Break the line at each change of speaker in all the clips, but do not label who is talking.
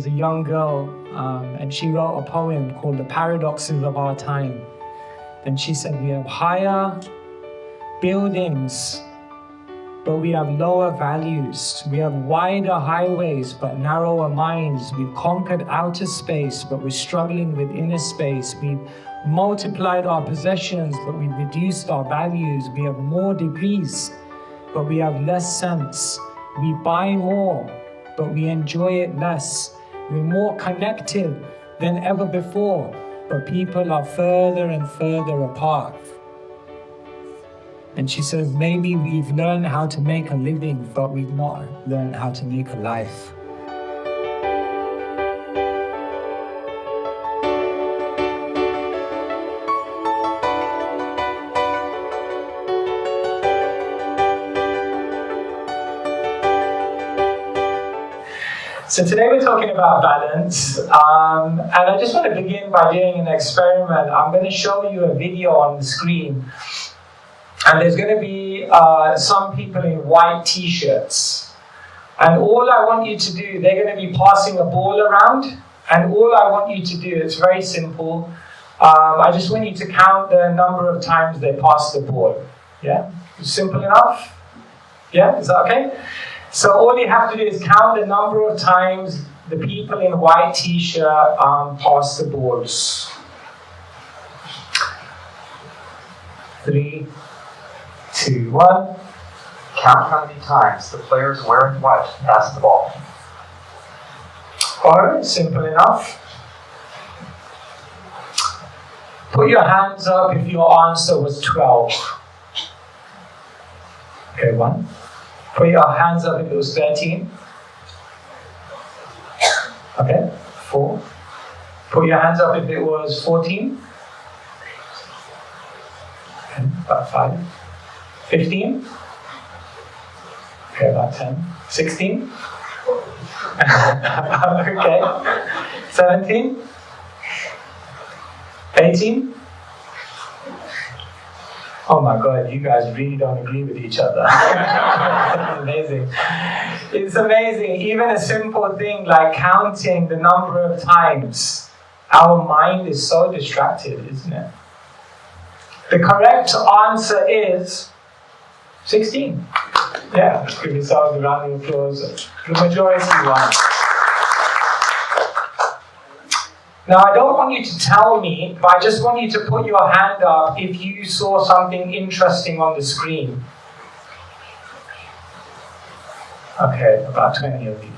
was a young girl, and she wrote a poem called The Paradoxes of Our Time. And she said, we have higher buildings, but we have lower values. We have wider highways, but narrower minds. We've conquered outer space, but we're struggling with inner space. We've multiplied our possessions, but we've reduced our values. We have more degrees, but we have less sense. We buy more, but we enjoy it less. We're more connected than ever before, but people are further and further apart. And she says, maybe we've learned how to make a living, but we've not learned how to make a life. So today we're talking about balance, and I just want to begin by doing an experiment. I'm going to show you a video on the screen, and there's going to be some people in white t-shirts, and all I want you to do, they're going to be passing a ball around, and all I want you to do, it's very simple, I just want you to count the number of times they pass the ball. Yeah? Simple enough? Yeah? Is that okay? So all you have to do is count the number of times the people in white t-shirt pass the balls. 3, 2, 1.
Count how many times the players wearing white pass the ball.
Alright, simple enough. Put your hands up if your answer was 12. Okay, 1. Put your hands up if it was 13. Okay, 4. Put your hands up if it was 14. Okay, about 5. 15. Okay, about 10. 16. Okay. 17. 18. Oh my God, you guys really don't agree with each other. It's amazing. It's amazing. Even a simple thing like counting the number of times, our mind is so distracted, isn't it? The correct answer is 16. Yeah, give yourselves a round of applause. The majority won. Now, I don't want you to tell me, but I just want you to put your hand up if you saw something interesting on the screen. Okay, about 20 of you.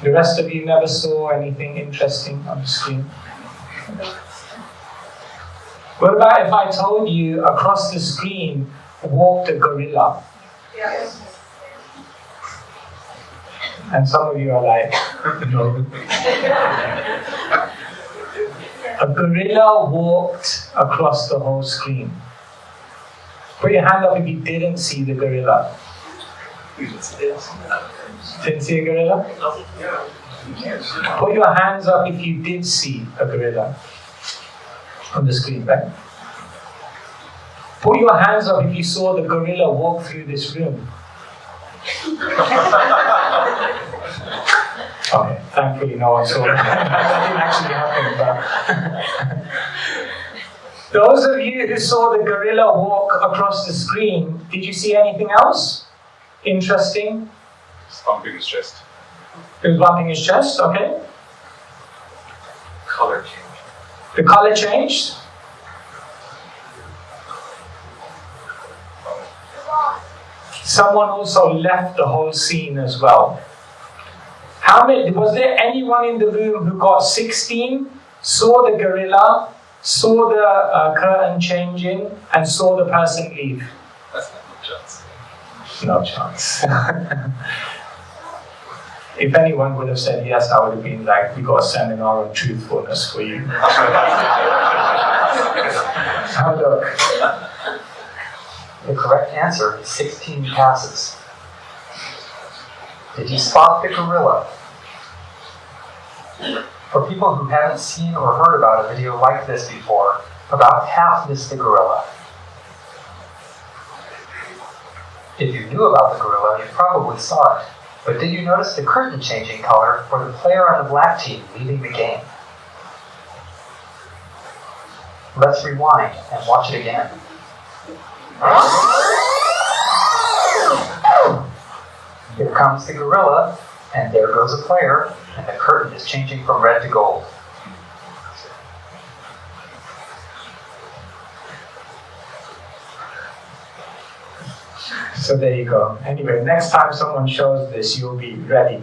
The rest of you never saw anything interesting on the screen? What about if I told you across the screen walked a gorilla?
Yes.
And some of you are like, no. A gorilla walked across the whole screen. Put your hand up if you didn't see the gorilla. Didn't see a gorilla? Put your hands up if you did see a gorilla on the screen, right? Put your hands up if you saw the gorilla walk through this room. Okay, thankfully no one saw that. That didn't actually happen, but those of you who saw the gorilla walk across the screen, did you see anything else interesting?
Bumping his chest.
He was bumping his chest, okay.
Color change.
The color changed. Someone also left the whole scene as well. Was there anyone in the room who got 16, saw the gorilla, saw the curtain changing, and saw the person leave?
That's not no chance.
No chance. If anyone would have said yes, I would have been like, we got a seminar on truthfulness for you. Have a look.
The correct answer is 16 passes. Did you spot the gorilla? For people who haven't seen or heard about a video like this before, about half missed the gorilla. If you knew about the gorilla, you probably saw it. But did you notice the curtain changing color for the player on the black team leaving the game? Let's rewind and watch it again. Here comes the gorilla, and there goes a player, and the curtain is changing from red to gold.
So there you go. Anyway, next time someone shows this, you'll be ready.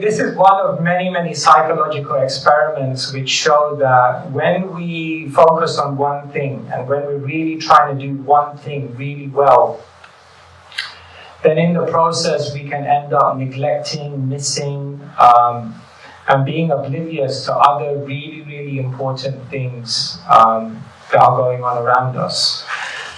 This is one of many, many psychological experiments which show that when we focus on one thing and when we're really trying to do one thing really well, then in the process we can end up neglecting, missing, and being oblivious to other really, really important things that are going on around us.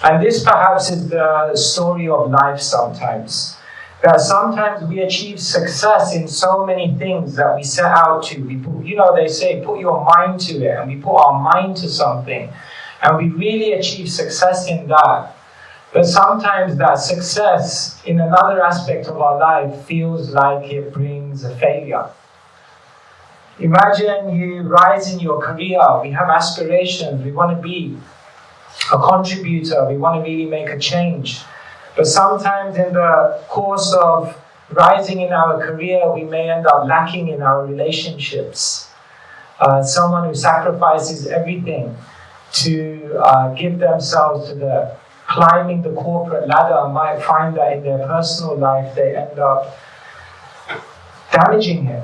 And this perhaps is the story of life sometimes. That sometimes we achieve success in so many things that we set out to. We put, they say, put your mind to it, and we put our mind to something, and we really achieve success in that. But sometimes that success in another aspect of our life feels like it brings a failure. Imagine you rise in your career, we have aspirations, we want to be a contributor, we want to really make a change. But sometimes in the course of rising in our career, we may end up lacking in our relationships. Someone who sacrifices everything to give themselves to the climbing the corporate ladder might find that in their personal life they end up damaging it.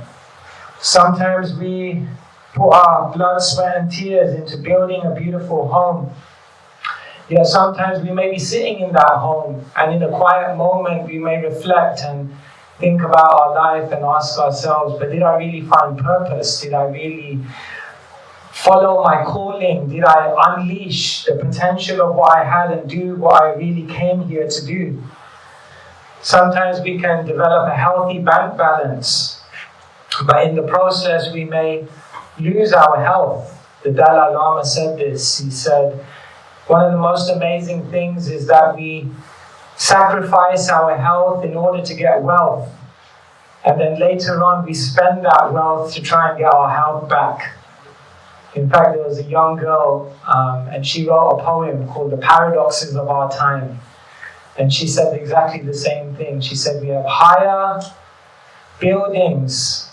Sometimes we put our blood, sweat and tears into building a beautiful home. Yet sometimes we may be sitting in that home, and in a quiet moment we may reflect and think about our life and ask ourselves, but did I really find purpose? Did I really follow my calling? Did I unleash the potential of what I had and do what I really came here to do? Sometimes we can develop a healthy bank balance, but in the process we may lose our health. The Dalai Lama said this. He said, one of the most amazing things is that we sacrifice our health in order to get wealth. And then later on we spend that wealth to try and get our health back. In fact, there was a young girl and she wrote a poem called The Paradoxes of Our Time. And she said exactly the same thing. She said, we have higher buildings,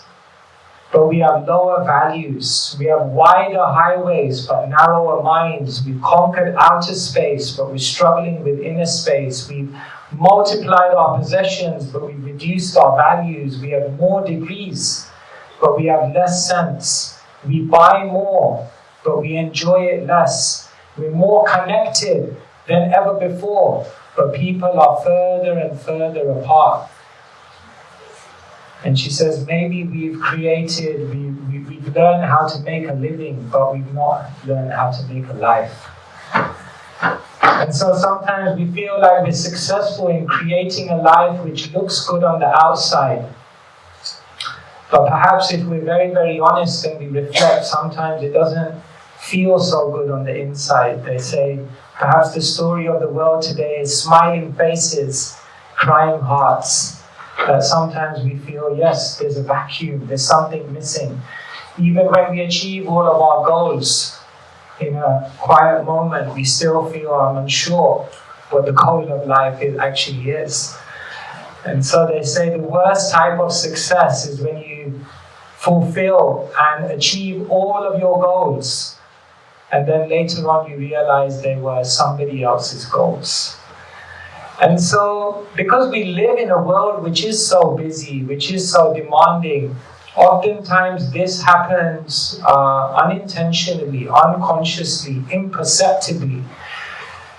but we have lower values. We have wider highways, but narrower minds. We've conquered outer space, but we're struggling with inner space. We've multiplied our possessions, but we've reduced our values. We have more degrees, but we have less sense. We buy more, but we enjoy it less. We're more connected than ever before, but people are further and further apart. And she says, maybe we've learned how to make a living, but we've not learned how to make a life. And so sometimes we feel like we're successful in creating a life which looks good on the outside. But perhaps if we're very, very honest and we reflect, sometimes it doesn't feel so good on the inside. They say, perhaps the story of the world today is smiling faces, crying hearts. That sometimes we feel, yes, there's a vacuum, there's something missing. Even when we achieve all of our goals, in a quiet moment, we still feel I'm unsure what the goal of life actually is. And so they say the worst type of success is when you fulfill and achieve all of your goals, and then later on you realize they were somebody else's goals. And so, because we live in a world which is so busy, which is so demanding, oftentimes this happens unintentionally, unconsciously, imperceptibly.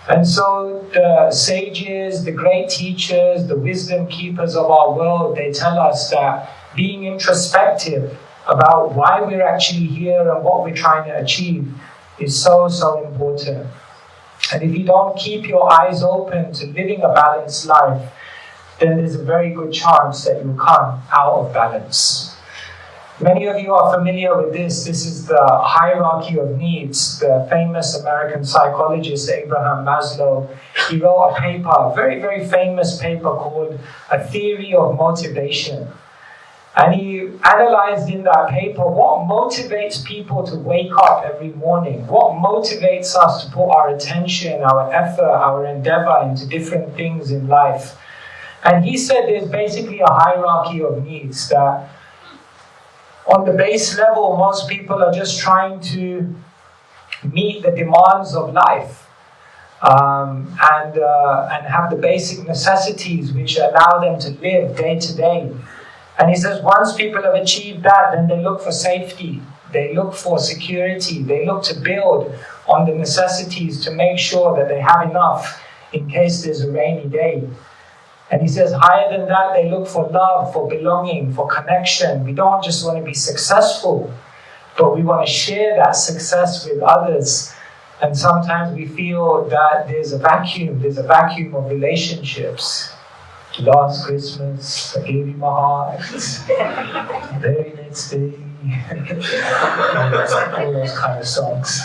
And so the sages, the great teachers, the wisdom keepers of our world, they tell us that being introspective about why we're actually here and what we're trying to achieve is so, so important. And if you don't keep your eyes open to living a balanced life, then there's a very good chance that you'll come out of balance. Many of you are familiar with this. This is the hierarchy of needs. The famous American psychologist Abraham Maslow, he wrote a paper, a very, very famous paper called A Theory of Motivation. And he analyzed in that paper what motivates people to wake up every morning, what motivates us to put our attention, our effort, our endeavor into different things in life. And he said there's basically a hierarchy of needs that on the base level, most people are just trying to meet the demands of life and have the basic necessities which allow them to live day to day. And he says once people have achieved that, then they look for safety, they look for security, they look to build on the necessities to make sure that they have enough in case there's a rainy day. And he says higher than that, they look for love, for belonging, for connection. We don't just want to be successful, but we want to share that success with others. And sometimes we feel that there's a vacuum of relationships. Last Christmas, I gave you my heart. The very next day, all those kind of songs.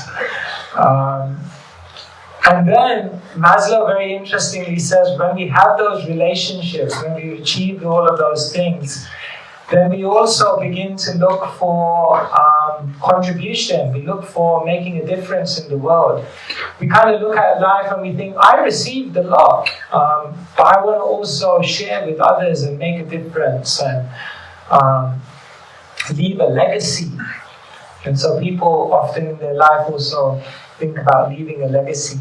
And then Maslow very interestingly says when we have those relationships, when we achieve all of those things, then we also begin to look for contribution. We look for making a difference in the world. We kind of look at life and we think, I received a lot, but I want to also share with others and make a difference and leave a legacy. And so people often in their life also think about leaving a legacy.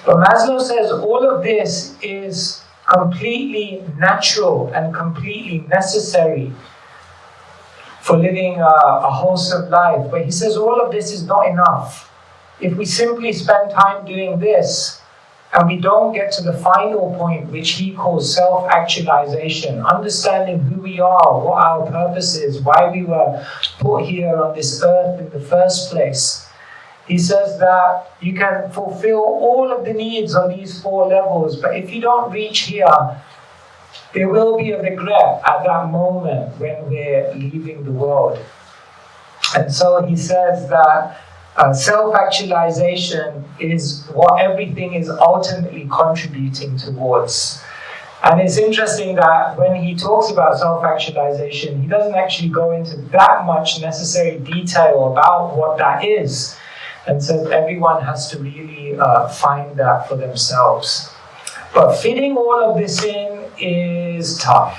But Maslow says all of this is completely natural and completely necessary for living a wholesome life. But he says all of this is not enough. If we simply spend time doing this and we don't get to the final point, which he calls self-actualization, understanding who we are, what our purpose is, why we were put here on this earth in the first place. He says that you can fulfill all of the needs on these 4 levels, but if you don't reach here, there will be a regret at that moment when we're leaving the world. And so he says that self-actualization is what everything is ultimately contributing towards. And it's interesting that when he talks about self-actualization, he doesn't actually go into that much necessary detail about what that is. And says everyone has to really find that for themselves. But fitting all of this in is tough.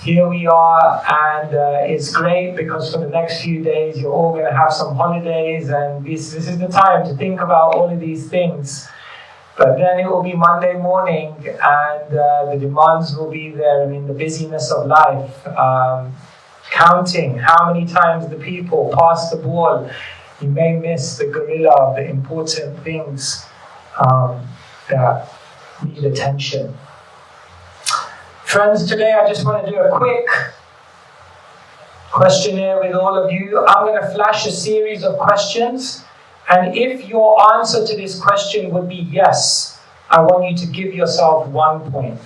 Here we are, and it's great because for the next few days you're all going to have some holidays, and this is the time to think about all of these things. But then it will be Monday morning, and the demands will be there, and in the busyness of life, counting how many times the people pass the ball. You may miss the gorilla of the important things that need attention. Friends, today I just want to do a quick questionnaire with all of you. I'm going to flash a series of questions, and if your answer to this question would be yes, I want you to give yourself 1 point.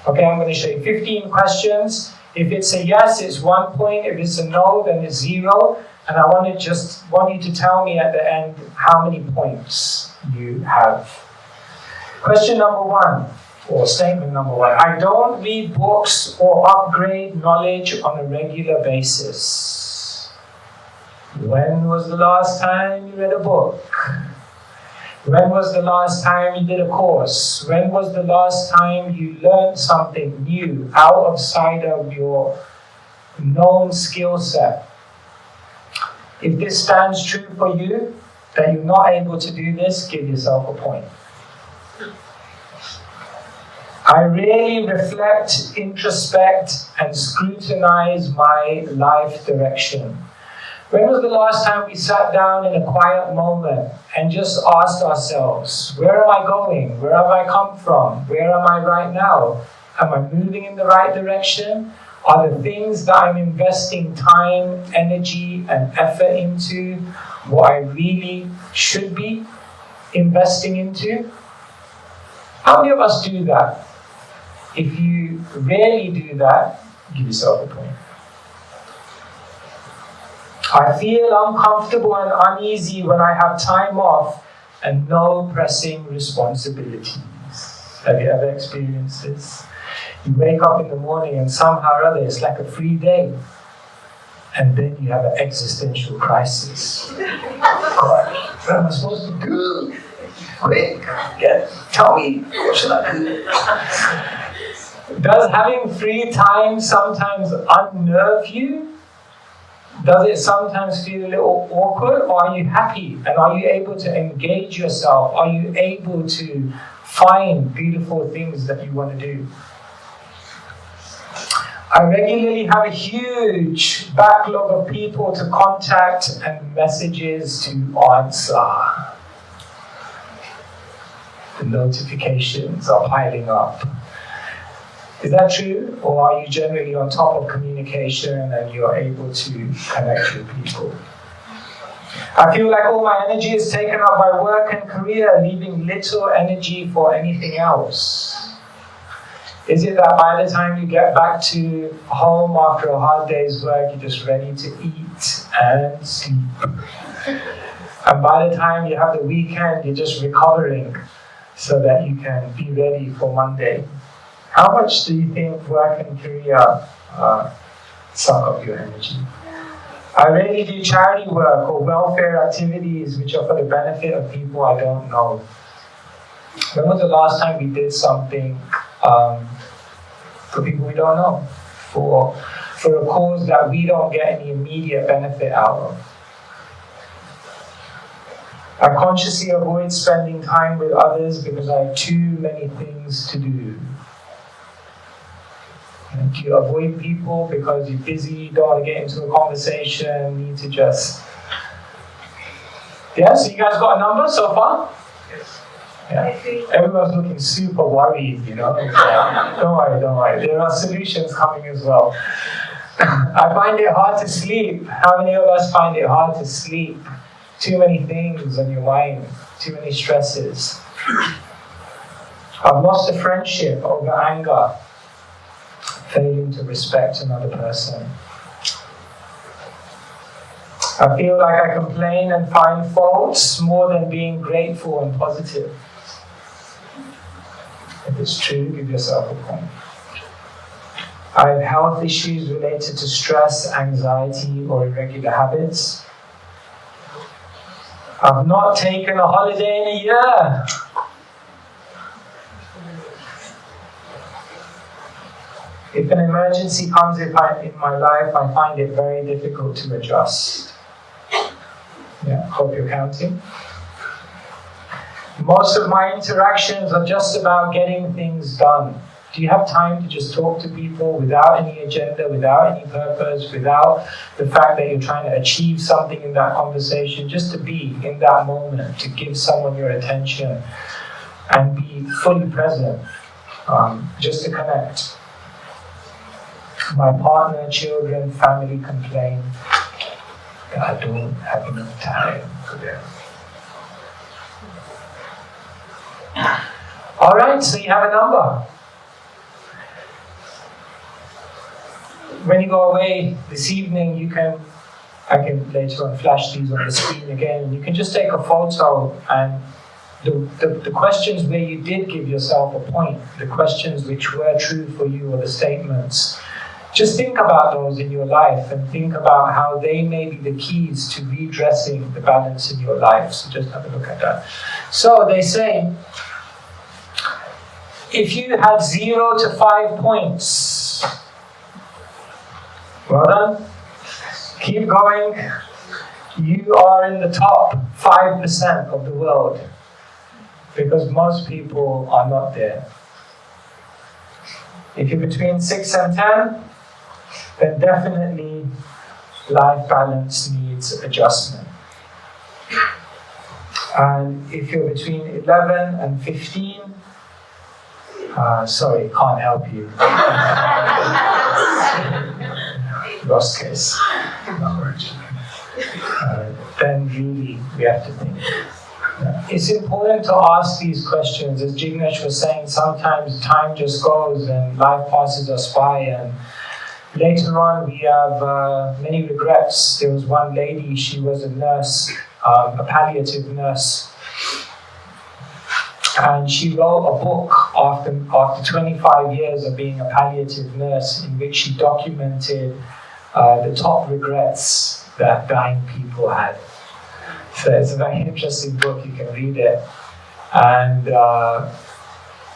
Okay, I'm going to show you 15 questions. If it's a yes, it's 1 point. If it's a no, then it's 0. And I want you to tell me at the end how many points you have. Question number 1, or statement number 1. I don't read books or upgrade knowledge on a regular basis. When was the last time you read a book? When was the last time you did a course? When was the last time you learned something new outside of your known skill set? If this stands true for you, that you're not able to do this, give yourself a point. I really reflect, introspect, and scrutinize my life direction. When was the last time we sat down in a quiet moment and just asked ourselves, where am I going? Where have I come from? Where am I right now? Am I moving in the right direction? Are the things that I'm investing time, energy, and effort into what I really should be investing into? How many of us do that? If you rarely do that, Give yourself a point. I feel uncomfortable and uneasy when I have time off and no pressing responsibilities. Have you ever experienced this? You wake up in the morning and somehow or other it's like a free day. And then you have an existential crisis. God, what am I supposed to do? Quick, tell me, what should I do? Does having free time sometimes unnerve you? Does it sometimes feel a little awkward, or are you happy? And are you able to engage yourself? Are you able to find beautiful things that you want to do? I regularly have a huge backlog of people to contact and messages to answer. The notifications are piling up. Is that true? Or are you generally on top of communication and you're able to connect with people? I feel like all my energy is taken up by work and career, leaving little energy for anything else. Is it that by the time you get back to home after a hard day's work, you're just ready to eat and sleep? And by the time you have the weekend, you're just recovering so that you can be ready for Monday? How much do you think work and career suck up your energy? I rarely do charity work or welfare activities which are for the benefit of people I don't know. When was the last time we did something for people we don't know? For a cause that we don't get any immediate benefit out of? I consciously avoid spending time with others because I have too many things to do. And you avoid people because you're busy, don't want to get into a conversation, need to just... Yeah, so you guys got a number so far?
Yes.
Yeah. Everyone's looking super worried, you know. Yeah. Don't worry. There are solutions coming as well. I find it hard to sleep. How many of us find it hard to sleep? Too many things on your mind, too many stresses. I've lost a friendship over anger, failing to respect another person. I feel like I complain and find faults more than being grateful and positive. If it's true, give yourself a point. I have health issues related to stress, anxiety, or irregular habits. I've not taken a holiday in a year. If an emergency comes in my life, I find it very difficult to adjust. Yeah, hope you're counting. Most of my interactions are just about getting things done. Do you have time to just talk to people without any agenda, without any purpose, without the fact that you're trying to achieve something in that conversation, just to be in that moment, to give someone your attention and be fully present, just to connect? My partner, children, family complain that I don't have enough time for them. All right, so you have a number. When you go away this evening, I can later on flash these on the screen again. You can just take a photo and the questions where you did give yourself a point, the questions which were true for you or the statements, just think about those in your life and think about how they may be the keys to redressing the balance in your life. So just have a look at that. So they say, if you had 0 to 5 points, well done. Keep going. You are in the top 5% of the world because most people are not there. If you're between 6 and 10, then definitely life balance needs adjustment. And if you're between 11 and 15, sorry, can't help you. Lost case. Then really we have to think. It's important to ask these questions. As Jignesh was saying, sometimes time just goes and life passes us by and Later on, we have many regrets. There was one lady, she was a nurse, a palliative nurse. And she wrote a book after 25 years of being a palliative nurse in which she documented the top regrets that dying people had. So it's a very interesting book, you can read it. And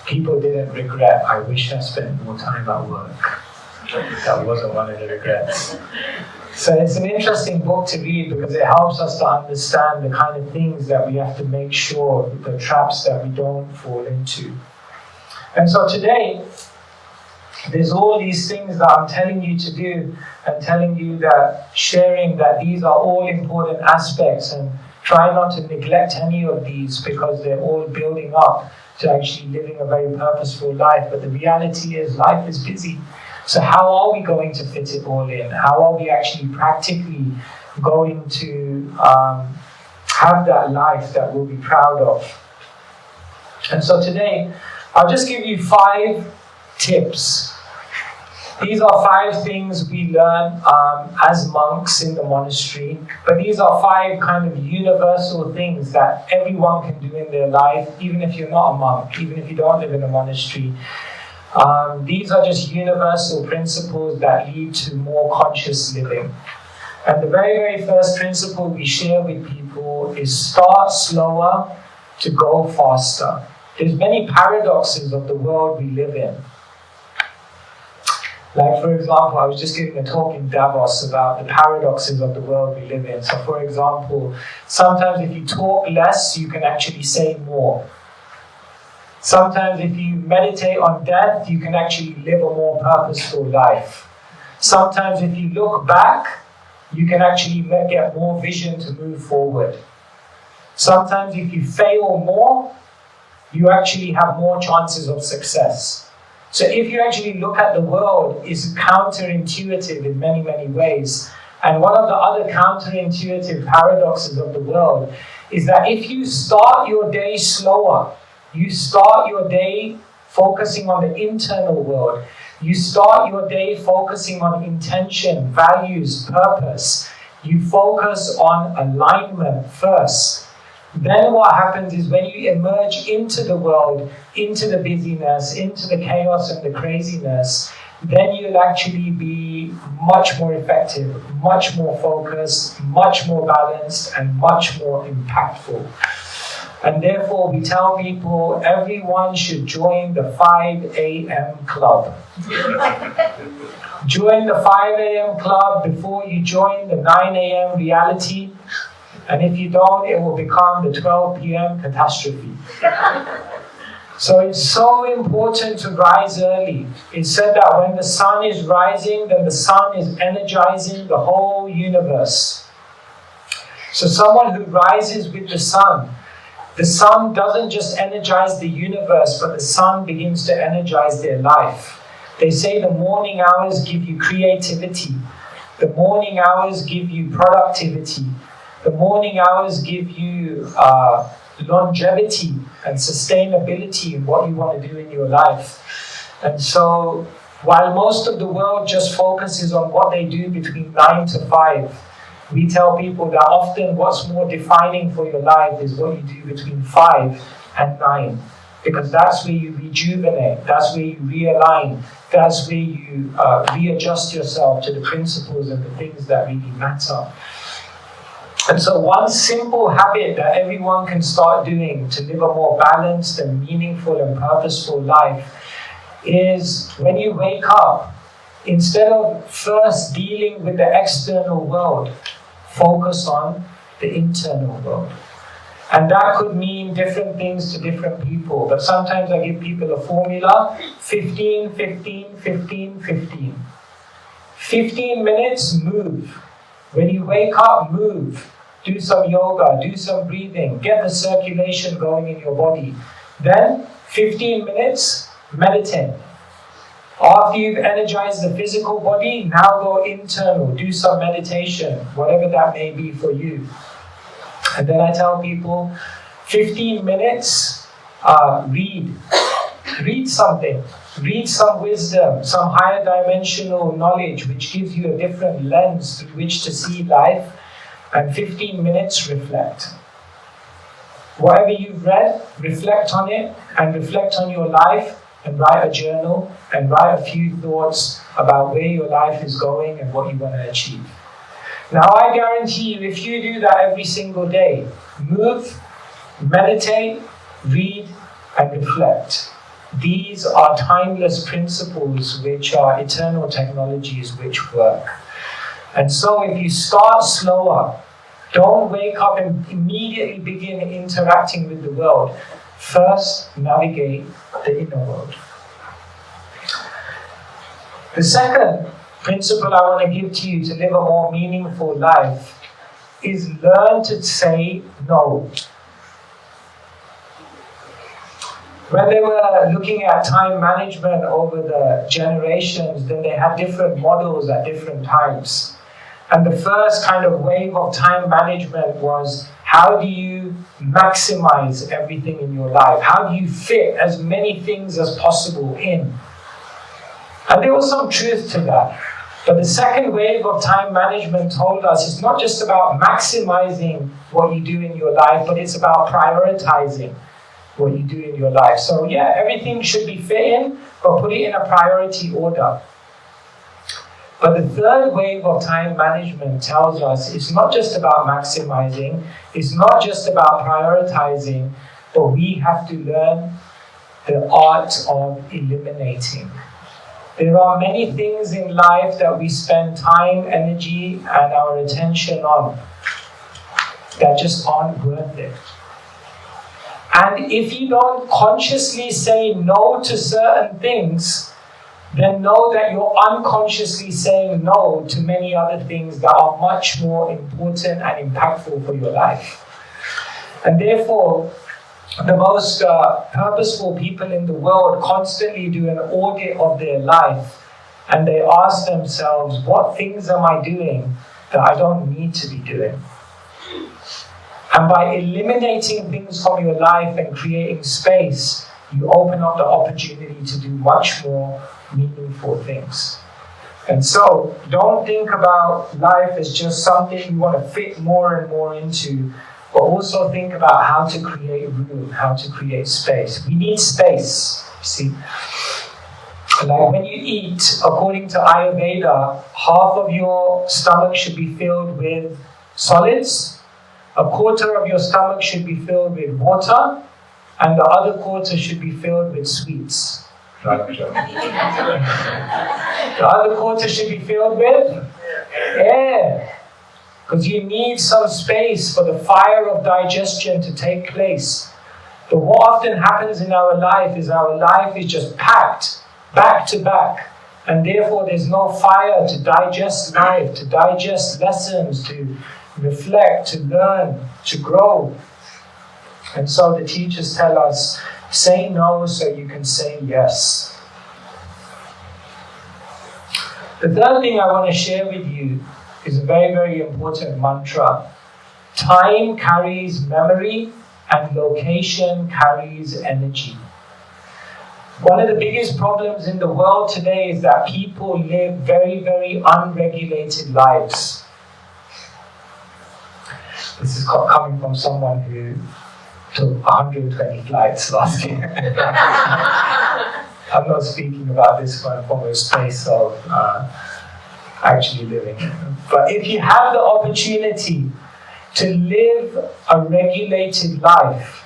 people didn't regret, I wish I spent more time at work. That wasn't one of the regrets. So it's an interesting book to read because it helps us to understand the kind of things that we have to make sure, the traps that we don't fall into. And so today, there's all these things that I'm telling you to do and telling you that, sharing that these are all important aspects, and try not to neglect any of these because they're all building up to actually living a very purposeful life. But the reality is life is busy. So how are we going to fit it all in? How are we actually practically going to have that life that we'll be proud of? And so today, I'll just give you 5 tips. These are 5 things we learn as monks in the monastery, but these are 5 kind of universal things that everyone can do in their life, even if you're not a monk, even if you don't live in a monastery. These are just universal principles that lead to more conscious living. And the very, very first principle we share with people is start slower to go faster. There's many paradoxes of the world we live in. Like, for example, I was just giving a talk in Davos about the paradoxes of the world we live in. So, for example, sometimes if you talk less, you can actually say more. Sometimes if you meditate on death, you can actually live a more purposeful life. Sometimes if you look back, you can actually get more vision to move forward. Sometimes if you fail more, you actually have more chances of success. So if you actually look at the world, it's counterintuitive in many, many ways. And one of the other counterintuitive paradoxes of the world is that if you start your day slower, you start your day focusing on the internal world. You start your day focusing on intention, values, purpose. You focus on alignment first. Then what happens is when you emerge into the world, into the busyness, into the chaos and the craziness, then you'll actually be much more effective, much more focused, much more balanced, and much more impactful. And therefore, we tell people everyone should join the 5 a.m. club. Join the 5 a.m. club before you join the 9 a.m. reality. And if you don't, it will become the 12 p.m. catastrophe. So it's so important to rise early. It's said that when the sun is rising, then the sun is energizing the whole universe. So someone who rises with the sun doesn't just energize the universe, but the sun begins to energize their life. They say the morning hours give you creativity. The morning hours give you productivity. The morning hours give you longevity and sustainability in what you want to do in your life. And so, while most of the world just focuses on what they do between 9 to 5, we tell people that often what's more defining for your life is what you do between 5 and 9. Because that's where you rejuvenate, that's where you realign, that's where you readjust yourself to the principles and the things that really matter. And so one simple habit that everyone can start doing to live a more balanced and meaningful and purposeful life is when you wake up, instead of first dealing with the external world, focus on the internal world. And that could mean different things to different people. But sometimes I give people a formula, 15, 15, 15, 15. 15 minutes, move. When you wake up, move. Do some yoga, do some breathing, get the circulation going in your body. Then, 15 minutes, meditate. After you've energized the physical body, now go internal, do some meditation, whatever that may be for you. And then I tell people, 15 minutes, read. Read something. read some wisdom, some higher dimensional knowledge which gives you a different lens through which to see life, and 15 minutes reflect. Whatever you've read, reflect on it and reflect on your life and write a journal and write a few thoughts about where your life is going and what you want to achieve. Now I guarantee you, if you do that every single day, move, meditate, read and reflect. These are timeless principles which are eternal technologies which work. And so if you start slower, don't wake up and immediately begin interacting with the world. First, navigate the inner world. The second principle I want to give to you to live a more meaningful life is learn to say no. When they were looking at time management over the generations, then they had different models at different times. And the first kind of wave of time management was, how do you maximize everything in your life? How do you fit as many things as possible in? And there was some truth to that. But the second wave of time management told us it's not just about maximizing what you do in your life, but it's about prioritizing what you do in your life. So yeah, everything should be fit in, but put it in a priority order. But the third wave of time management tells us it's not just about maximizing, it's not just about prioritizing, but we have to learn the art of eliminating. There are many things in life that we spend time, energy, and our attention on that just aren't worth it. And if you don't consciously say no to certain things, then know that you're unconsciously saying no to many other things that are much more important and impactful for your life. And therefore, the most purposeful people in the world constantly do an audit of their life, and they ask themselves, what things am I doing that I don't need to be doing? And by eliminating things from your life and creating space, you open up the opportunity to do much more meaningful things. And so, don't think about life as just something you want to fit more and more into, but also think about how to create room, how to create space. We need space, you see. Like when you eat, according to Ayurveda, half of your stomach should be filled with solids, a quarter of your stomach should be filled with water, and the other quarter should be filled with sweets. The other quarter should be filled with air. Because you need some space for the fire of digestion to take place. But what often happens in our life is just packed, back to back. And therefore there's no fire to digest life, to digest lessons, to reflect, to learn, to grow. And so the teachers tell us, say no so you can say yes. The third thing I want to share with you is a very, very important mantra. Time carries memory and location carries energy. One of the biggest problems in the world today is that people live very, very unregulated lives. This is coming from someone who took 120 flights last year. I'm not speaking about this from a space of actually living. But if you have the opportunity to live a regulated life,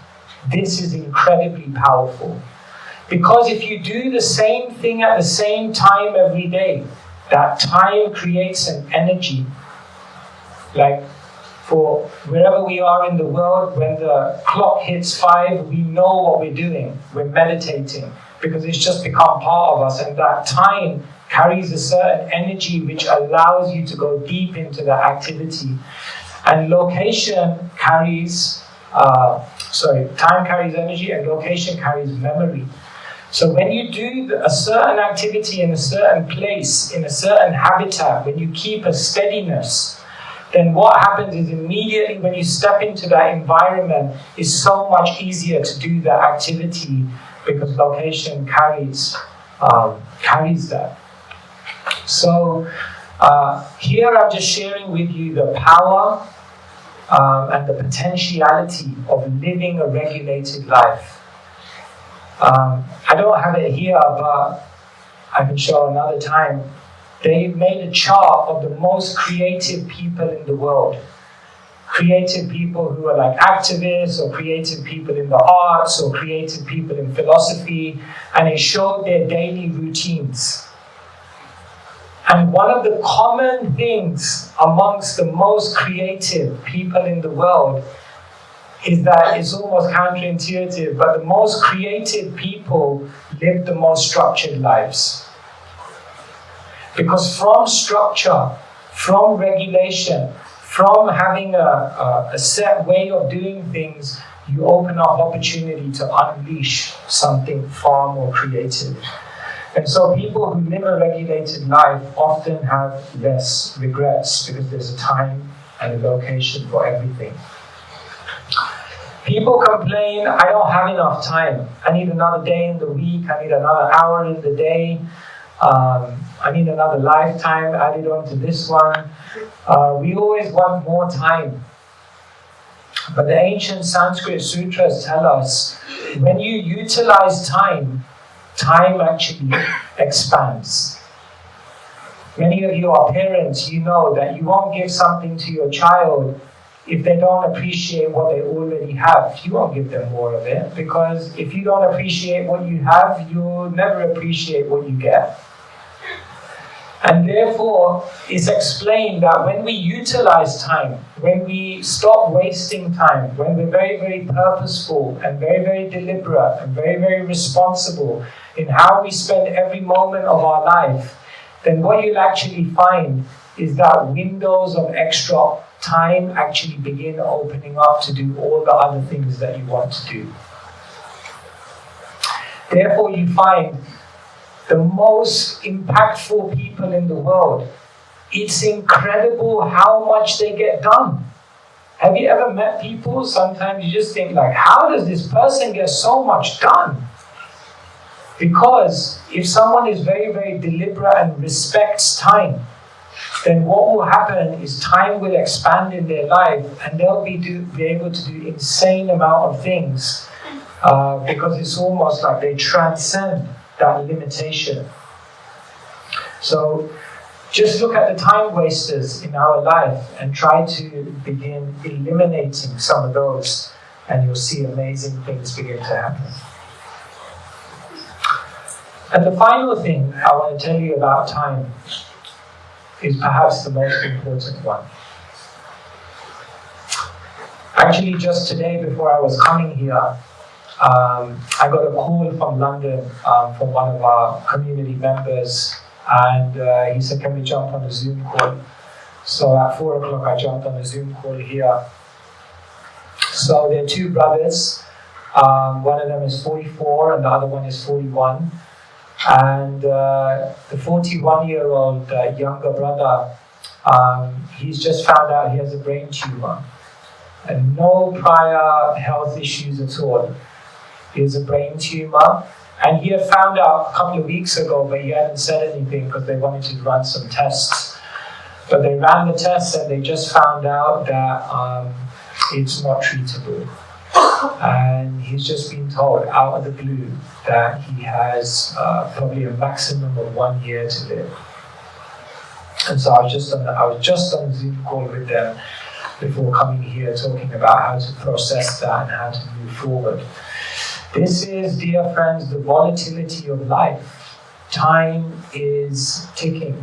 this is incredibly powerful. Because if you do the same thing at the same time every day, that time creates an energy. Like for wherever we are in the world, when the clock hits 5, we know what we're doing. We're meditating because it's just become part of us, and that time carries a certain energy which allows you to go deep into that activity. And location carries, time carries energy and location carries memory. So when you do a certain activity in a certain place, in a certain habitat, when you keep a steadiness, then what happens is immediately when you step into that environment, it's so much easier to do that activity because location carries carries that. So here I'm just sharing with you the power and the potentiality of living a regulated life. I don't have it here, but I can show another time. They made a chart of the most creative people in the world. Creative people who are like activists, or creative people in the arts, or creative people in philosophy, and it showed their daily routines. And one of the common things amongst the most creative people in the world is that it's almost counterintuitive, but the most creative people live the most structured lives. Because from structure, from regulation, from having a set way of doing things, you open up opportunity to unleash something far more creative. And so people who live a regulated life often have less regrets because there's a time and a location for everything. People complain, I don't have enough time. I need another day in the week. I need another hour in the day. I need another lifetime added on to this one. We always want more time. But the ancient Sanskrit sutras tell us, when you utilize time, time actually expands. Many of you are parents, you know that you won't give something to your child if they don't appreciate what they already have. You won't give them more of it, because if you don't appreciate what you have, you'll never appreciate what you get. And therefore, it's explained that when we utilize time, when we stop wasting time, when we're very, very purposeful and very, very deliberate and very, very responsible in how we spend every moment of our life, then what you'll actually find is that windows of extra time actually begin opening up to do all the other things that you want to do. Therefore, you find the most impactful people in the world, it's incredible how much they get done. Have you ever met people? Sometimes you just think like, how does this person get so much done? Because if someone is very, very deliberate and respects time, then what will happen is time will expand in their life, and they'll be able to do insane amount of things because it's almost like they transcend that limitation. So just look at the time wasters in our life and try to begin eliminating some of those, and you'll see amazing things begin to happen. And the final thing I want to tell you about time is perhaps the most important one. Actually, just today before I was coming here, I got a call from London from one of our community members, and he said, can we jump on a Zoom call? So at 4 o'clock I jumped on a Zoom call here. So there are two brothers, one of them is 44 and the other one is 41. And the 41-year-old younger brother, he's just found out he has a brain tumor and no prior health issues at all. He has a brain tumor, and he had found out a couple of weeks ago, but he hadn't said anything because they wanted to run some tests. But they ran the tests and they just found out that it's not treatable. And he's just been told out of the blue that he has probably a maximum of 1 year to live. And so I was just on a Zoom call with them before coming here, talking about how to process that and how to move forward. This is, dear friends, the volatility of life. Time is ticking.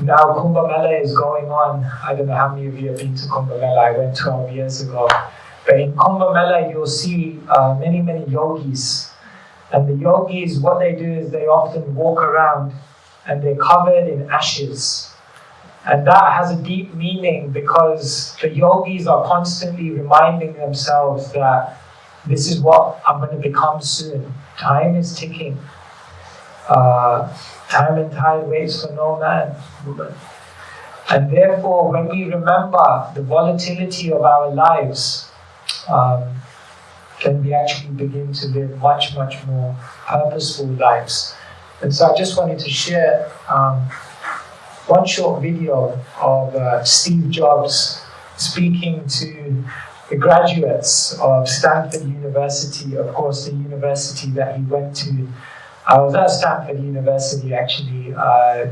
Now Kumbh Mela is going on. I don't know how many of you have been to Kumbh Mela. I went 12 years ago. But in Kumbh Mela, you'll see many, many yogis. And the yogis, what they do is they often walk around and they're covered in ashes. And that has a deep meaning because the yogis are constantly reminding themselves that this is what I'm going to become soon. Time is ticking. Time and tide waits for no man, woman. And therefore, when we remember the volatility of our lives, then we actually begin to live much, much more purposeful lives. And so I just wanted to share one short video of Steve Jobs speaking to the graduates of Stanford University, of course, the university that he went to. I was at Stanford University actually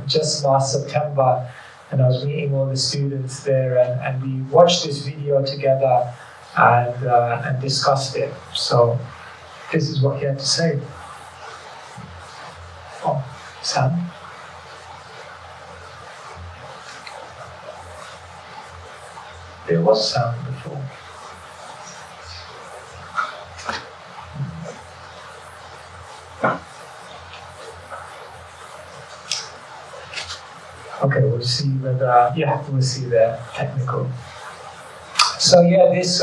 just last September, and I was meeting all the students there, and we watched this video together and discussed it. So this is what he had to say. Oh, Sam? There was sound before. Okay, we'll see whether, we'll see the technical. So this,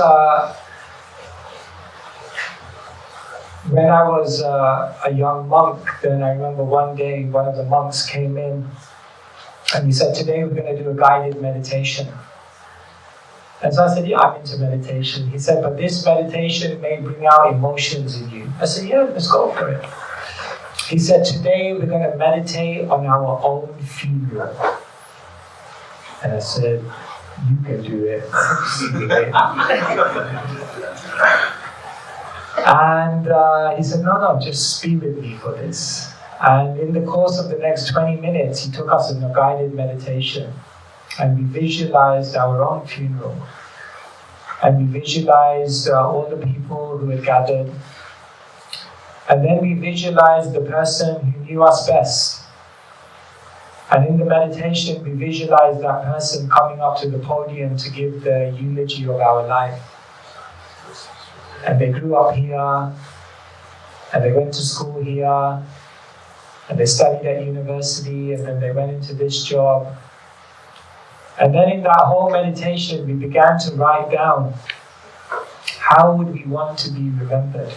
when I was a young monk, then I remember one day one of the monks came in and he said, today we're going to do a guided meditation. And so I said, yeah, I'm into meditation. He said, but this meditation may bring out emotions in you. I said, yeah, let's go for it. He said, today we're going to meditate on our own funeral. And I said, you can do it. And he said, no, just be with me for this. And in the course of the next 20 minutes, he took us in a guided meditation. And we visualized our own funeral. And we visualized all the people who had gathered. And then we visualized the person who knew us best. And in the meditation, we visualized that person coming up to the podium to give the eulogy of our life. And they grew up here, and they went to school here, and they studied at university, and then they went into this job. And then in that whole meditation, we began to write down, how would we want to be remembered?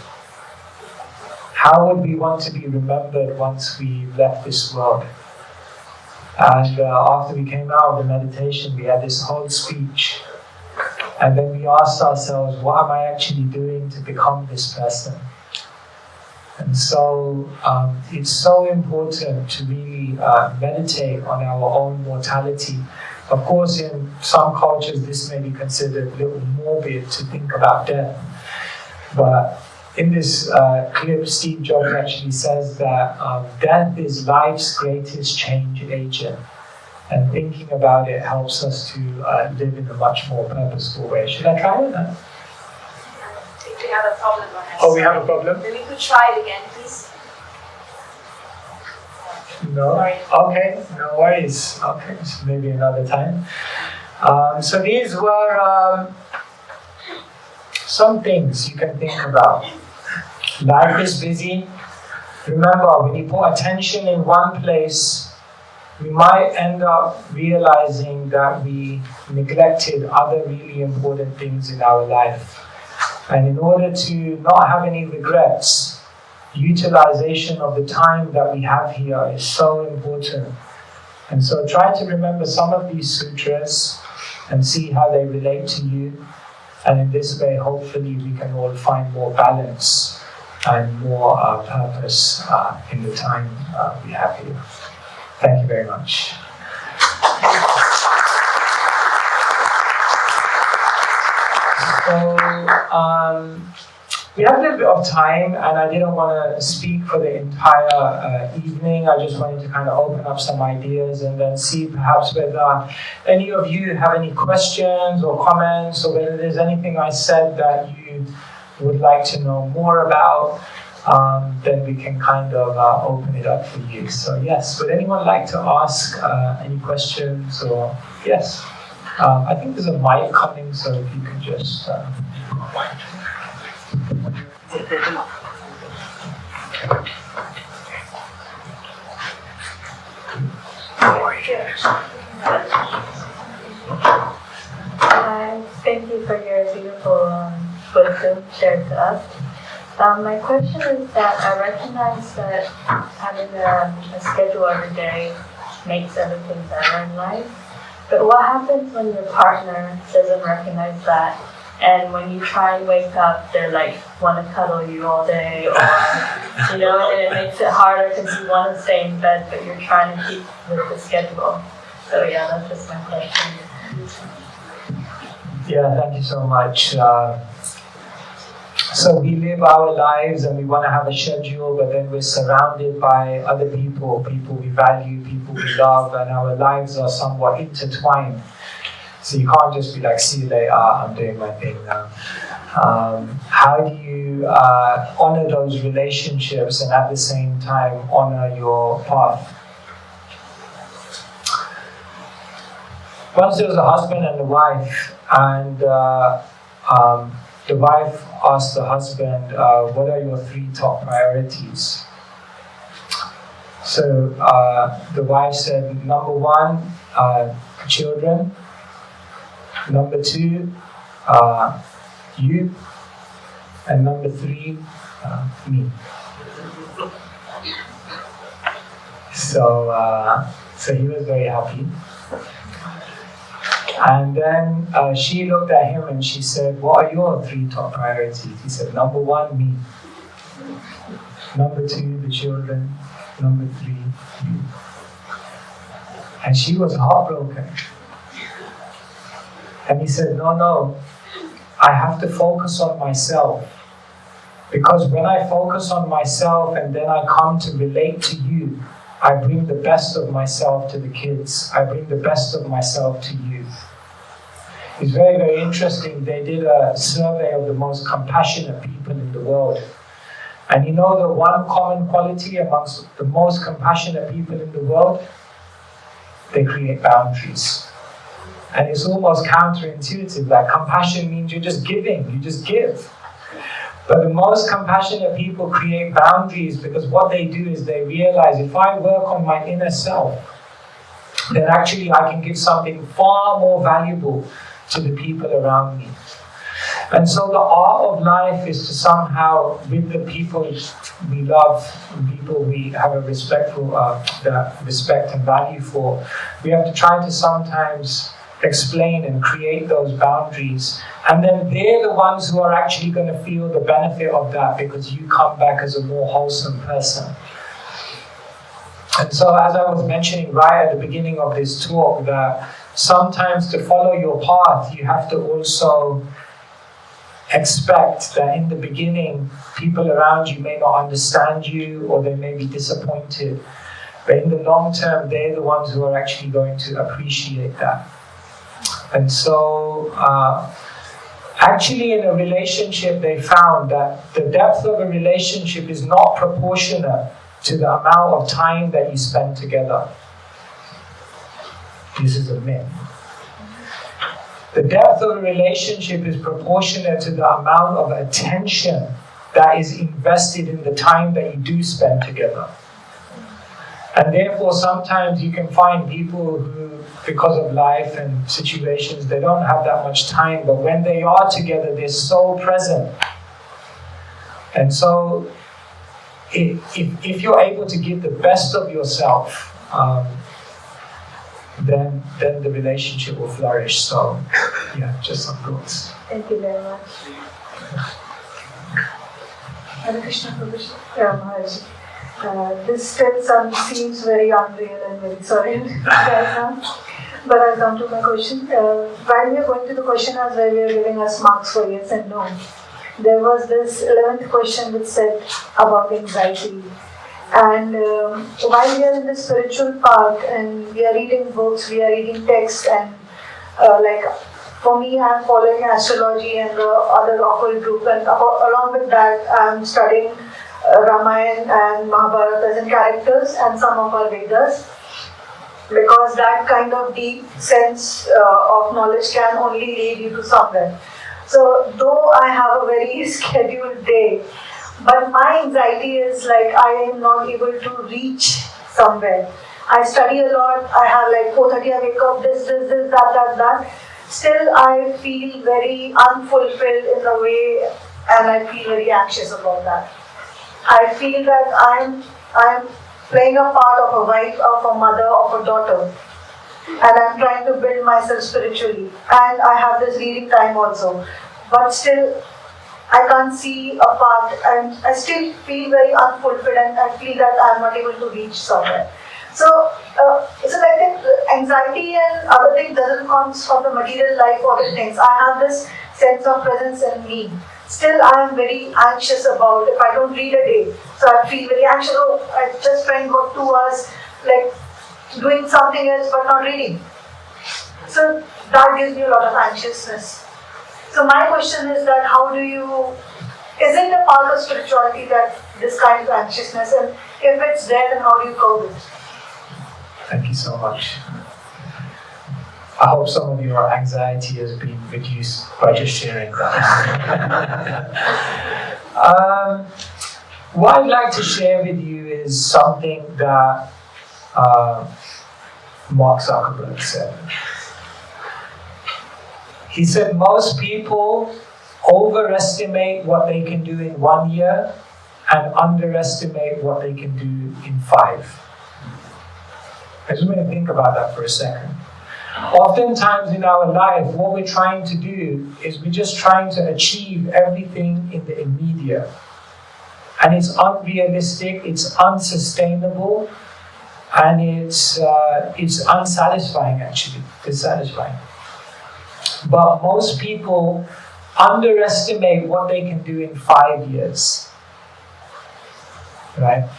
How would we want to be remembered once we left this world? And after we came out of the meditation, we had this whole speech. And then we asked ourselves, what am I actually doing to become this person? And so it's so important to really meditate on our own mortality. Of course, in some cultures, this may be considered a little morbid to think about death. But in this clip, Steve Jobs actually says that death is life's greatest change agent. And thinking about it helps us to live in a much more purposeful way. Should I try it?
I think we have a problem on us.
Oh, we have a problem?
Maybe we could try it again, please.
No?
Sorry.
Okay, no worries. Okay, so maybe another time. So these were some things you can think about. Life is busy. Remember, when you put attention in one place, we might end up realizing that we neglected other really important things in our life. And in order to not have any regrets, utilization of the time that we have here is so important. And so try to remember some of these sutras and see how they relate to you. And in this way, hopefully, we can all find more balance and more purpose in the time we have here. Thank you very much. So, we have a little bit of time, and I didn't want to speak for the entire evening. I just wanted to kind of open up some ideas and then see perhaps whether any of you have any questions or comments, or whether there's anything I said that you would like to know more about. Then we can kind of open it up for you. So yes, would anyone like to ask any questions? Or yes, I think there's a mic coming, so if you could just.
Thank you for your beautiful wisdom shared to us. My question is that I recognize that having a schedule every day makes everything better in life. But what happens when your partner doesn't recognize that And when you try and wake up, they're like, want to cuddle you all day, or, and it makes it harder because you want to stay in bed, but you're trying to keep with the schedule. So yeah, that's just my question.
Yeah, thank you so much. So we live our lives and we want to have a schedule, but then we're surrounded by other people we value, people we love, and our lives are somewhat intertwined. So you can't just be like, see you later, I'm doing my thing now. How do you honor those relationships and at the same time honor your path? Once there was a husband and a wife, and the wife asked the husband, what are your 3 top priorities? So the wife said, number 1, children. Number 2, you. And number 3, me. So he was very happy. And then she looked at him and she said, what are your 3 top priorities? He said, number 1, me. Number 2, the children. Number 3, you. And she was heartbroken. And he said, no, I have to focus on myself. Because when I focus on myself and then I come to relate to you, I bring the best of myself to the kids. I bring the best of myself to you. It's very, very interesting. They did a survey of the most compassionate people in the world. And you know the one common quality amongst the most compassionate people in the world? They create boundaries. And it's almost counterintuitive. Like compassion means you're just giving, you just give. But the most compassionate people create boundaries because what they do is they realize if I work on my inner self, then actually I can give something far more valuable to the people around me. And so the art of life is to somehow, with the people we love, people we have a respect and value for, we have to try to sometimes explain and create those boundaries. And then they're the ones who are actually going to feel the benefit of that because you come back as a more wholesome person. And so as I was mentioning right at the beginning of this talk, that sometimes to follow your path, you have to also expect that in the beginning, people around you may not understand you or they may be disappointed. But in the long term, they're the ones who are actually going to appreciate that. And so, actually in a relationship, they found that the depth of a relationship is not proportionate to the amount of time that you spend together. This is a myth. The depth of a relationship is proportionate to the amount of attention that is invested in the time that you do spend together. And therefore, sometimes you can find people who, because of life and situations, they don't have that much time, but when they are together, they're so present. And so, if you're able to give the best of yourself, then the relationship will flourish. So, yeah, just some thoughts.
Thank you very much.
Hare Krishna, Maharaj. This still seems very unreal and very surreal right now. But I'll come to my question. While we are going to the questionnaires where we are giving us marks for yes and no, there was this 11th question which said about anxiety. And while we are in the spiritual path and we are reading books, we are reading texts, and for me, I'm following astrology and the other occult group, and along with that, I'm studying Ramayana and Mahabharata as in characters and some of our Vedas, because that kind of deep sense of knowledge can only lead you to somewhere. So, though I have a very scheduled day, but my anxiety is like I am not able to reach somewhere. I study a lot, I have like 4:30 I wake up, this, that. Still I feel very unfulfilled in a way, and I feel very anxious about that. I feel that I'm playing a part of a wife, of a mother, of a daughter, and I'm trying to build myself spiritually. And I have this reading time also. but still I can't see a path, and I still feel very unfulfilled, and I feel that I'm not able to reach somewhere. So I think anxiety and other things doesn't come from the material life or the things. I have this sense of presence in me. Still, I am very anxious about if I don't read a day. So I feel very anxious. Oh, I just spent about 2 hours like doing something else but not reading. So that gives me a lot of anxiousness. So my question is that how do you, is it a part of spirituality that this kind of anxiousness, and if it's there, then how do you cope with it?
Thank you so much. I hope some of your anxiety has been reduced by just sharing that. What I'd like to share with you is something that Mark Zuckerberg said. He said most people overestimate what they can do in 1 year and underestimate what they can do in 5. I just want to think about that for a second. Oftentimes in our life, what we're trying to do is we're just trying to achieve everything in the immediate. And it's unrealistic, it's unsustainable, and it's unsatisfying actually, dissatisfying. But most people underestimate what they can do in 5 years. Right?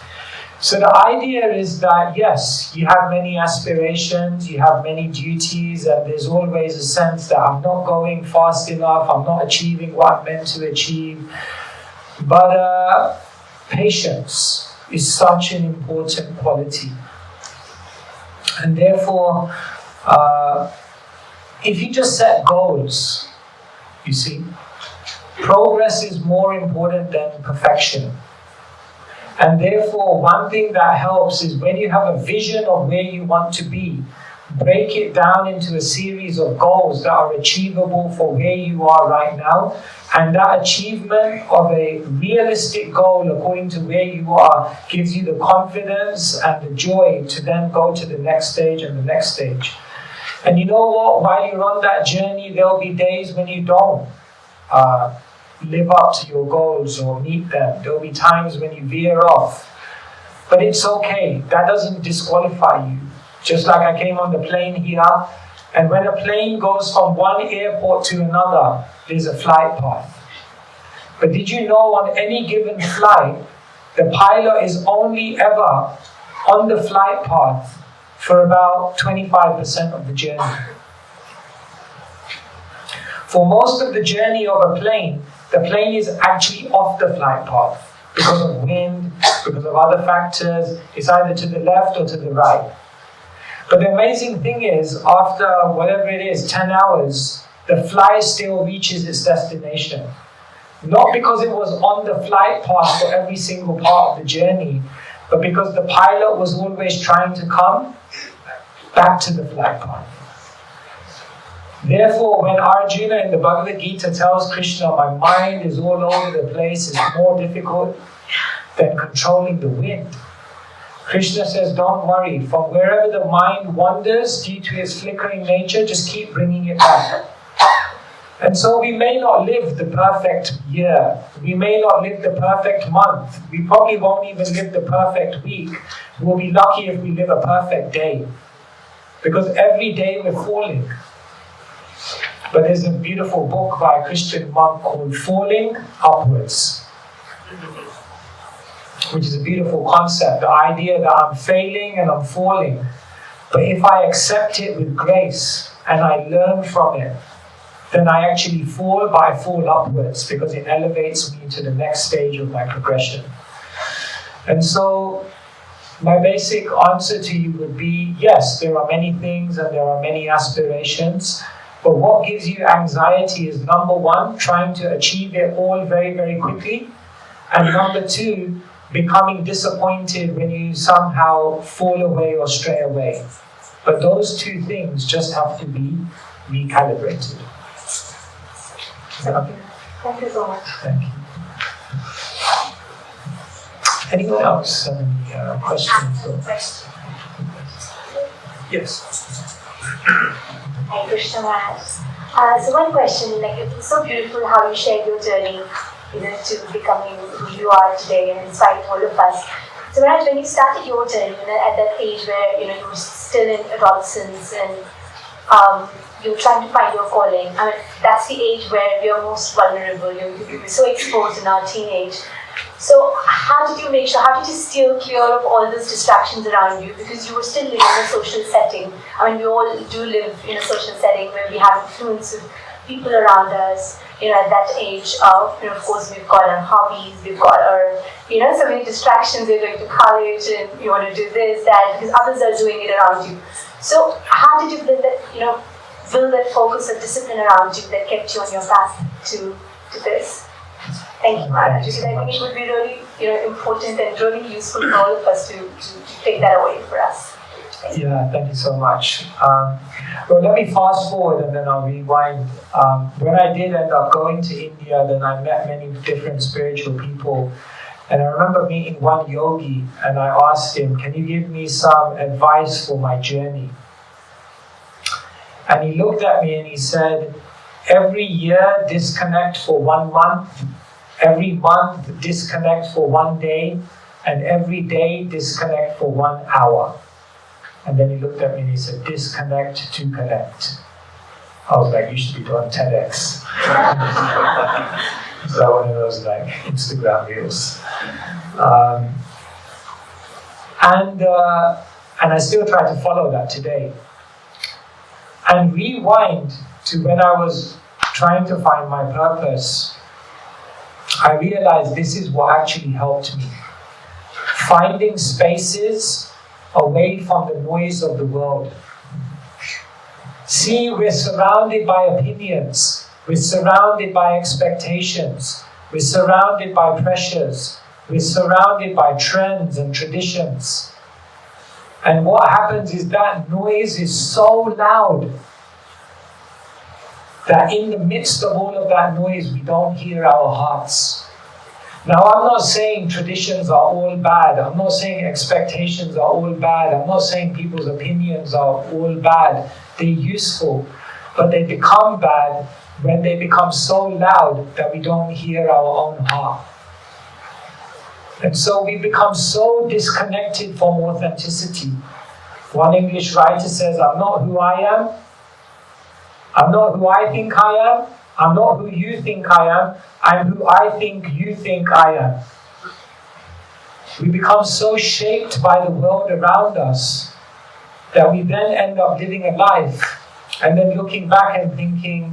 So the idea is that yes, you have many aspirations, you have many duties, and there's always a sense that I'm not going fast enough, I'm not achieving what I'm meant to achieve. But patience is such an important quality. And therefore, if you just set goals, you see, progress is more important than perfection. And therefore, one thing that helps is when you have a vision of where you want to be, break it down into a series of goals that are achievable for where you are right now. And that achievement of a realistic goal according to where you are gives you the confidence and the joy to then go to the next stage and the next stage. And you know what? While you're on that journey, there'll be days when you don't live up to your goals or meet them. There'll be times when you veer off. But it's okay. That doesn't disqualify you. Just like I came on the plane here, and when a plane goes from one airport to another, there's a flight path. But did you know on any given flight, the pilot is only ever on the flight path for about 25% of the journey. For most of the journey of a plane, the plane is actually off the flight path because of wind, because of other factors. It's either to the left or to the right. But the amazing thing is, after whatever it is, 10 hours, the flight still reaches its destination. Not because it was on the flight path for every single part of the journey, but because the pilot was always trying to come back to the flight path. Therefore, when Arjuna in the Bhagavad Gita tells Krishna, my mind is all over the place, it's more difficult than controlling the wind. Krishna says, don't worry, from wherever the mind wanders due to its flickering nature, just keep bringing it back. And so we may not live the perfect year, we may not live the perfect month, we probably won't even live the perfect week. We'll be lucky if we live a perfect day. Because every day we're falling. But there's a beautiful book by a Christian monk called Falling Upwards, which is a beautiful concept, the idea that I'm failing and I'm falling. But if I accept it with grace and I learn from it, then I actually fall, but I fall upwards because it elevates me to the next stage of my progression. And so my basic answer to you would be, yes, there are many things and there are many aspirations, but what gives you anxiety is, number one, trying to achieve it all very, very quickly, and number two, becoming disappointed when you somehow fall away or stray away. But those two things just have to be recalibrated.
Thank you. Thank you so much.
Thank you. Anyone else have any questions?
Question.
Yes.
Hey, Questionnaire.
So one question, like it was so beautiful how you shared your journey, to becoming who you are today and inspiring all of us. So when you started your journey, at that age where you were still in adolescence and you're trying to find your calling. I mean, that's the age where we are most vulnerable. We're so exposed in our teenage. So how did you steer clear of all those distractions around you? Because you were still living in a social setting. I mean, we all do live in a social setting where we have influence of people around us. At that age, of course, we've got our hobbies, we've got our, so many distractions. You're going to college and you want to do this, that, because others are doing it around you. So how did you build that focus of discipline around you that kept you on your path to this? Thank you, Maharaj. Because I think it would be really, important and really useful for all of us to take that away for us.
Thank you so much. Well, let me fast forward and then I'll rewind. When I did end up going to India, then I met many different spiritual people. And I remember meeting one yogi and I asked him, can you give me some advice for my journey? And he looked at me and he said, every year disconnect for 1 month, every month disconnect for 1 day, and every day disconnect for 1 hour. And then he looked at me and he said, disconnect to connect. I was like, you should be doing TEDx. So one of those like Instagram reels. And I still try to follow that today. And rewind to when I was trying to find my purpose, I realized this is what actually helped me. Finding spaces away from the noise of the world. See, we're surrounded by opinions. We're surrounded by expectations. We're surrounded by pressures. We're surrounded by trends and traditions. And what happens is that noise is so loud that in the midst of all of that noise, we don't hear our hearts. Now, I'm not saying traditions are all bad. I'm not saying expectations are all bad. I'm not saying people's opinions are all bad. They're useful, but they become bad when they become so loud that we don't hear our own heart. And so we become so disconnected from authenticity. One English writer says, I'm not who I am. I'm not who I think I am. I'm not who you think I am. I'm who I think you think I am. We become so shaped by the world around us that we then end up living a life and then looking back and thinking,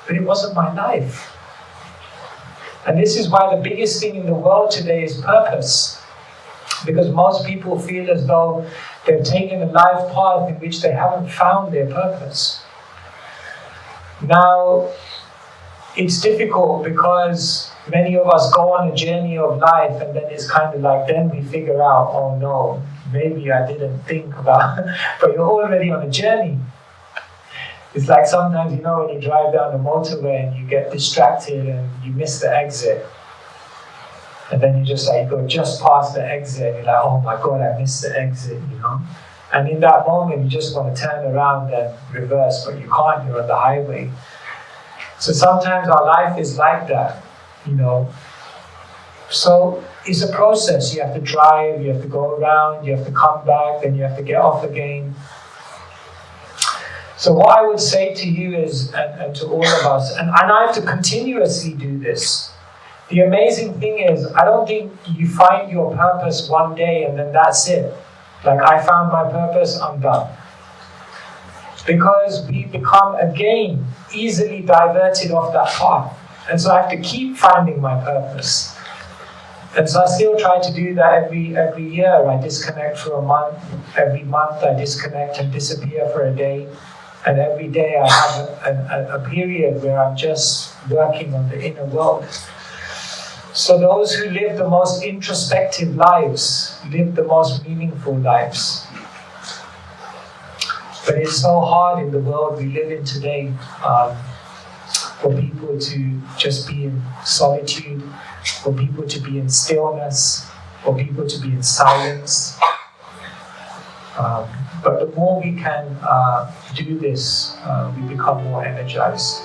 but it wasn't my life. And this is why the biggest thing in the world today is purpose. Because most people feel as though they've taken a life path in which they haven't found their purpose. Now, it's difficult because many of us go on a journey of life and then it's kind of like, then we figure out, oh no, maybe I didn't think about, but you're already on a journey. It's like sometimes, when you drive down the motorway and you get distracted and you miss the exit. And then you just like, go just past the exit and you're like, oh my God, I missed the exit, And in that moment, you just want to turn around and reverse, but you can't, you're on the highway. So sometimes our life is like that, So it's a process. You have to drive, you have to go around, you have to come back, then you have to get off again. So what I would say to you is, and to all of us, and I have to continuously do this. The amazing thing is, I don't think you find your purpose one day and then that's it. Like, I found my purpose, I'm done. Because we become, again, easily diverted off that path. And so I have to keep finding my purpose. And so I still try to do that every year. I disconnect for a month. Every month I disconnect and disappear for a day. And every day I have a period where I'm just working on the inner world. So those who live the most introspective lives live the most meaningful lives. But it's so hard in the world we live in today for people to just be in solitude, for people to be in stillness, for people to be in silence. But the more we can do this, we become more energized.